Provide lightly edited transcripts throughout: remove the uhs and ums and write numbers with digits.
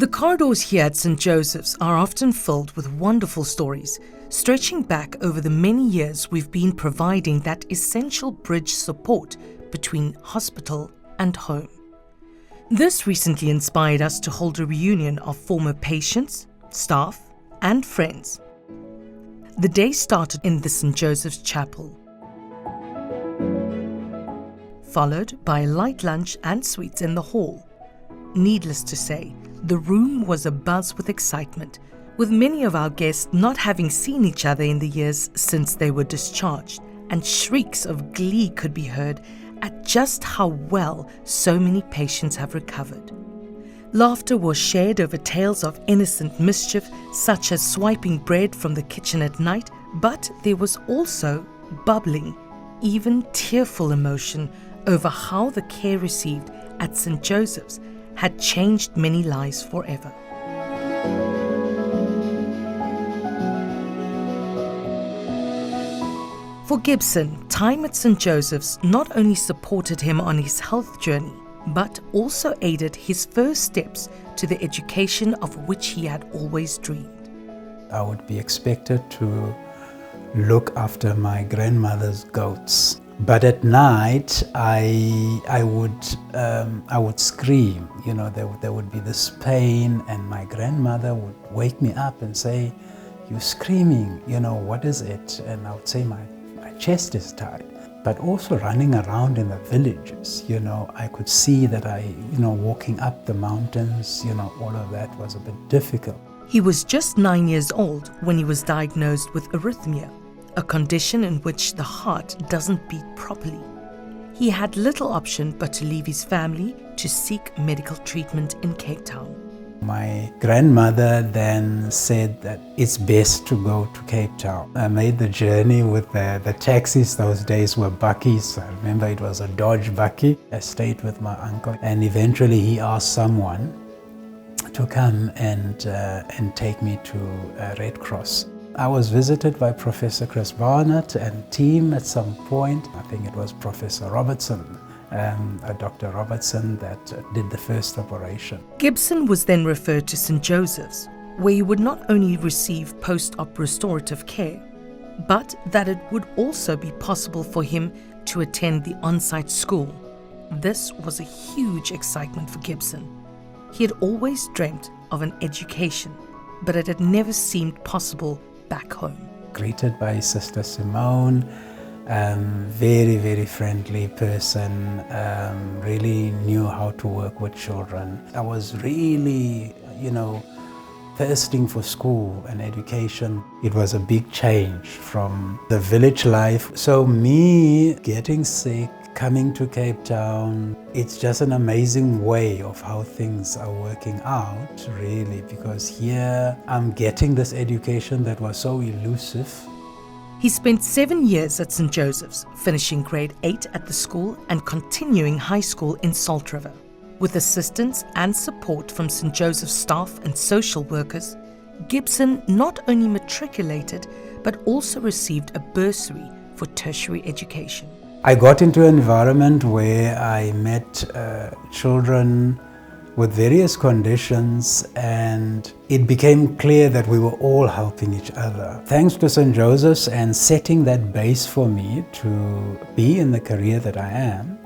The corridors here at St. Joseph's are often filled with wonderful stories, stretching back over the many years we've been providing that essential bridge support between hospital and home. This recently inspired us to hold a reunion of former patients, staff, and friends. The day started in the St. Joseph's Chapel, followed by a light lunch and sweets in the hall. Needless to say, the room was abuzz with excitement, with many of our guests not having seen each other in the years since they were discharged, and shrieks of glee could be heard at just how well so many patients have recovered. Laughter was shared over tales of innocent mischief, such as swiping bread from the kitchen at night, but there was also bubbling, even tearful emotion over how the care received at St. Joseph's had changed many lives forever. For Gibson, time at St. Joseph's not only supported him on his health journey, but also aided his first steps to the education of which he had always dreamed. I would be expected to look after my grandmother's goats, but at night I would scream. You know, there would be this pain, and my grandmother would wake me up and say, "You're screaming. You know, what is it?" And I would say, my chest is tight. But also running around in the villages, you know, I could see that walking up the mountains, you know, all of that was a bit difficult. He was just 9 years old when he was diagnosed with arrhythmia, a condition in which the heart doesn't beat properly. He had little option but to leave his family to seek medical treatment in Cape Town. My grandmother then said that it's best to go to Cape Town. I made the journey with the taxis. Those days were bakkies. I remember it was a Dodge bakkie. I stayed with my uncle, and eventually he asked someone to come and take me to Red Cross. I was visited by Professor Chris Barnett and team at some point. I think it was Professor Robertson, Dr. Robertson, that did the first operation. Gibson was then referred to St. Joseph's, where he would not only receive post-op restorative care, but that it would also be possible for him to attend the on-site school. This was a huge excitement for Gibson. He had always dreamt of an education, but it had never seemed possible back home. Greeted by Sister Simone, very, very friendly person, really knew how to work with children. I was really, thirsting for school and education. It was a big change from the village life. So me getting sick, coming to Cape Town, it's just an amazing way of how things are working out, really, because here I'm getting this education that was so elusive. He spent 7 years at St. Joseph's, finishing grade 8 at the school and continuing high school in Salt River. With assistance and support from St. Joseph's staff and social workers, Gibson not only matriculated but also received a bursary for tertiary education. I got into an environment where I met children with various conditions, and it became clear that we were all helping each other. Thanks to St. Joseph's and setting that base for me to be in the career that I am,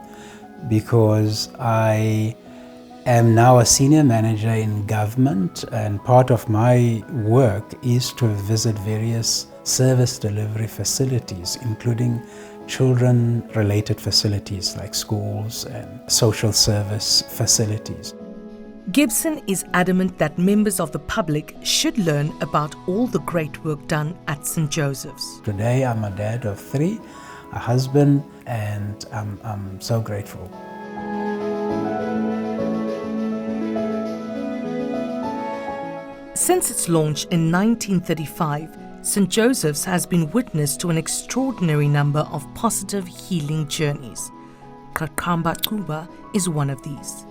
because I am now a senior manager in government, and part of my work is to visit various service delivery facilities, including children-related facilities like schools and social service facilities. Gibson is adamant that members of the public should learn about all the great work done at St. Joseph's. Today I'm a dad of 3, a husband, and I'm so grateful. Since its launch in 1935, St. Joseph's has been witness to an extraordinary number of positive healing journeys. Kakamba Kuba is one of these.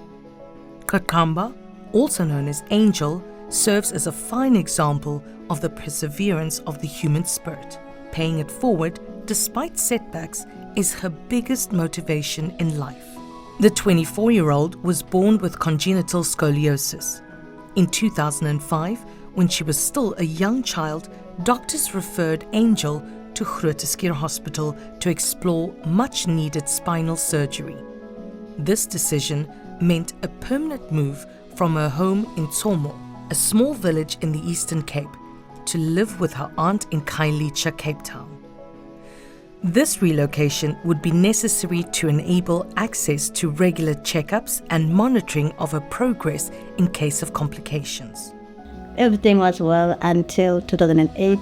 Kakamba, also known as Angel, serves as a fine example of the perseverance of the human spirit. Paying it forward, despite setbacks, is her biggest motivation in life. The 24-year-old was born with congenital scoliosis. In 2005, when she was still a young child, doctors referred Angel to Curated Hospital to explore much-needed spinal surgery. This decision meant a permanent move from her home in Tsomo, a small village in the Eastern Cape, to live with her aunt in Khayelitsha, Cape Town. This relocation would be necessary to enable access to regular checkups and monitoring of her progress in case of complications. Everything was well until 2008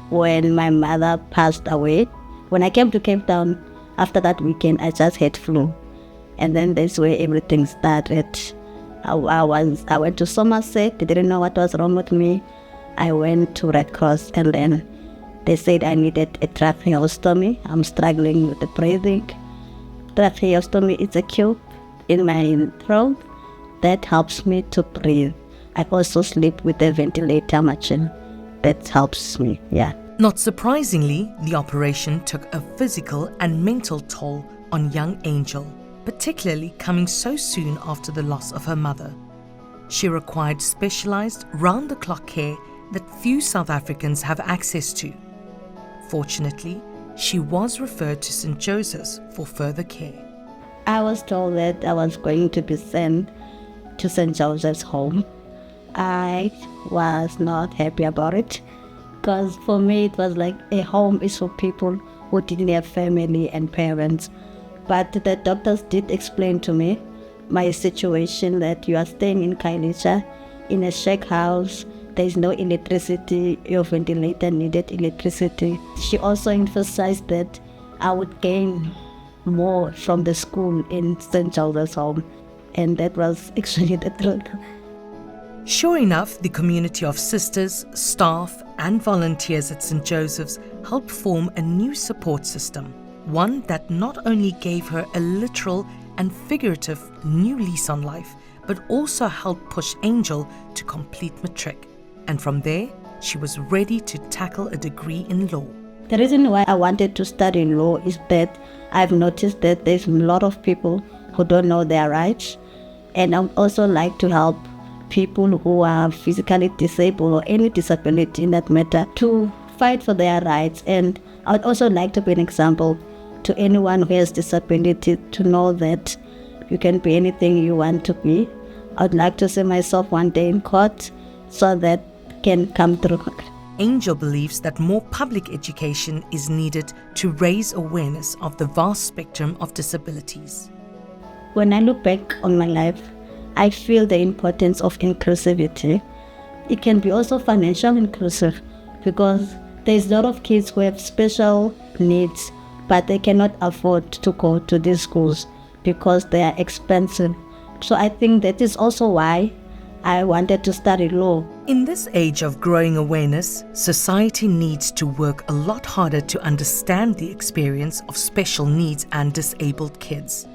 when my mother passed away. When I came to Cape Town, after that weekend, I just had flu. And then that's where everything started. I went to Somerset. They didn't know what was wrong with me. I went to Red Cross, and then they said I needed a tracheostomy. I'm struggling with the breathing. Tracheostomy is a tube in my throat that helps me to breathe. I also sleep with a ventilator machine. That helps me, yeah. Not surprisingly, the operation took a physical and mental toll on young Angel, particularly coming so soon after the loss of her mother. She required specialized, round-the-clock care that few South Africans have access to. Fortunately, she was referred to St. Joseph's for further care. I was told that I was going to be sent to St. Joseph's home. I was not happy about it because for me it was like a home is for people who didn't have family and parents. But the doctors did explain to me my situation, that you are staying in Khayelitsha in a shack house. There is no electricity, your ventilator needed electricity. She also emphasized that I would gain more from the school in St. Joseph's home, and that was actually the truth. Sure enough, the community of sisters, staff and volunteers at St. Joseph's helped form a new support system, one that not only gave her a literal and figurative new lease on life, but also helped push Angel to complete matric. And from there, she was ready to tackle a degree in law. The reason why I wanted to study law is that I've noticed that there's a lot of people who don't know their rights, and I would also like to help people who are physically disabled or any disability in that matter to fight for their rights. And I would also like to be an example to anyone who has disability to know that you can be anything you want to be. I would like to see myself one day in court so that can come through. Angel believes that more public education is needed to raise awareness of the vast spectrum of disabilities. When I look back on my life, I feel the importance of inclusivity. It can be also financial inclusive because there's a lot of kids who have special needs, but they cannot afford to go to these schools because they are expensive. So I think that is also why I wanted to study law. In this age of growing awareness, society needs to work a lot harder to understand the experience of special needs and disabled kids.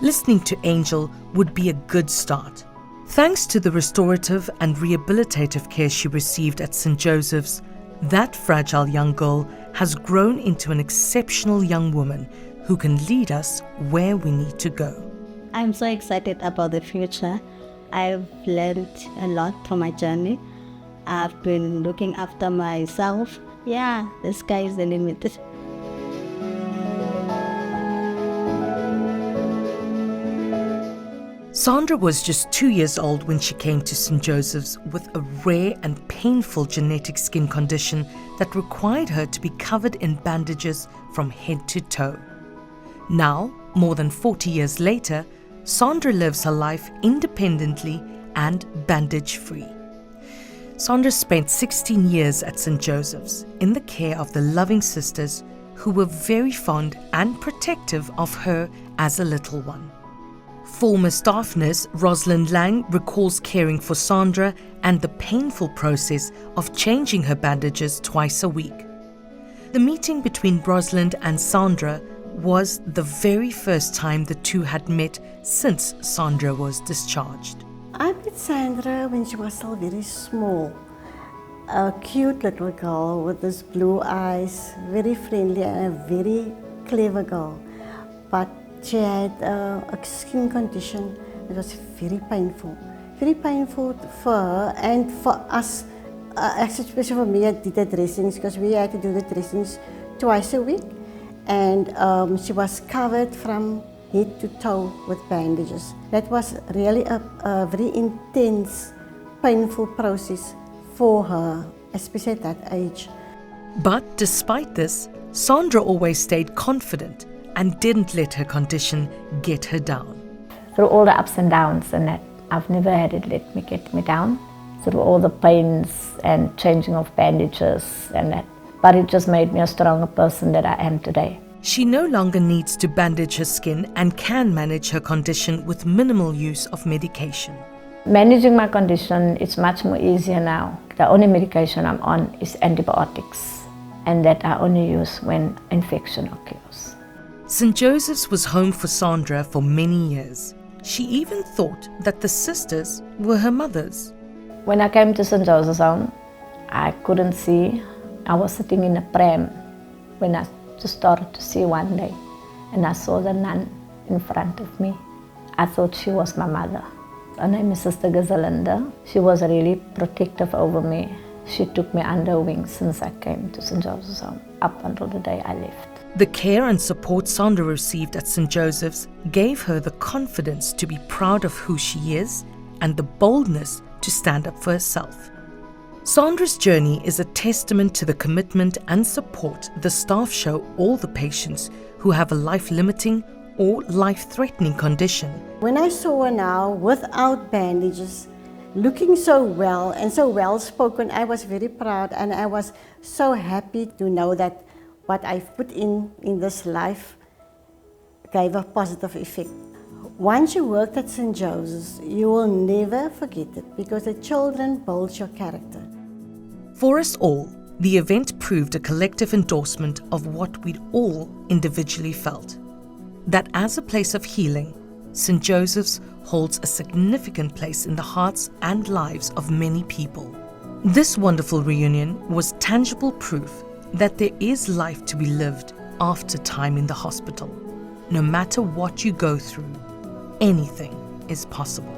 Listening to Angel would be a good start. Thanks to the restorative and rehabilitative care she received at St. Joseph's, that fragile young girl has grown into an exceptional young woman who can lead us where we need to go. I'm so excited about the future. I've learned a lot from my journey. I've been looking after myself. Yeah, the sky is the limit. Sandra was just 2 years old when she came to St. Joseph's with a rare and painful genetic skin condition that required her to be covered in bandages from head to toe. Now, more than 40 years later, Sandra lives her life independently and bandage-free. Sandra spent 16 years at St. Joseph's in the care of the loving sisters who were very fond and protective of her as a little one. Former staff nurse Rutland Lang recalls caring for Sandra and the painful process of changing her bandages twice a week. The meeting between Rutland and Sandra was the very first time the two had met since Sandra was discharged. I met Sandra when she was still very small. A cute little girl with these blue eyes, very friendly and a very clever girl. But she had a skin condition that was very painful. very painful for her and for us, actually especially for me, I did the dressings because we had to do the dressings twice a week, and she was covered from head to toe with bandages. That was really a very intense, painful process for her, especially at that age. But despite this, Sandra always stayed confident and didn't let her condition get her down. Through all the ups and downs and that, I've never had it let me get me down. Through all the pains and changing of bandages and that. But it just made me a stronger person that I am today. She no longer needs to bandage her skin and can manage her condition with minimal use of medication. Managing my condition is much more easier now. The only medication I'm on is antibiotics, and that I only use when infection occurs. St. Joseph's was home for Sandra for many years. She even thought that the sisters were her mothers. When I came to St. Joseph's home, I couldn't see. I was sitting in a pram when I just started to see one day, and I saw the nun in front of me. I thought she was my mother. Her name is Sister Gazalinda. She was really protective over me. She took me under her wing since I came to St. Joseph's home, up until the day I left. The care and support Sandra received at St. Joseph's gave her the confidence to be proud of who she is and the boldness to stand up for herself. Sandra's journey is a testament to the commitment and support the staff show all the patients who have a life-limiting or life-threatening condition. When I saw her now without bandages, looking so well and so well spoken, I was very proud, and I was so happy to know that what I've put in this life gave a positive effect. Once you worked at St. Joseph's, you will never forget it, because the children build your character. For us all, the event proved a collective endorsement of what we'd all individually felt. That as a place of healing, St. Joseph's holds a significant place in the hearts and lives of many people. This wonderful reunion was tangible proof that there is life to be lived after time in the hospital. No matter what you go through, anything is possible.